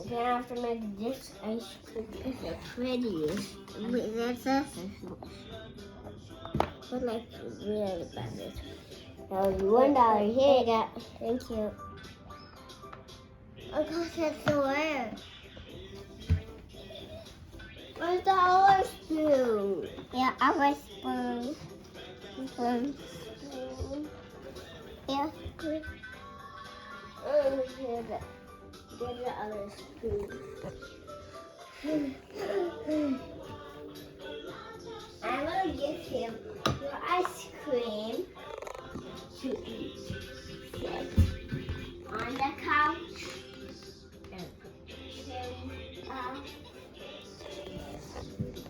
Then I have to make this ice cream is the prettiest. Wait, that's a but like really bad. Now you $1 here. You got. Thank you. I got that where? Where's the other spoon? Yeah, other spoon. Spoon. Yeah. Here's the other spoon. I'm gonna give him your ice cream to eat.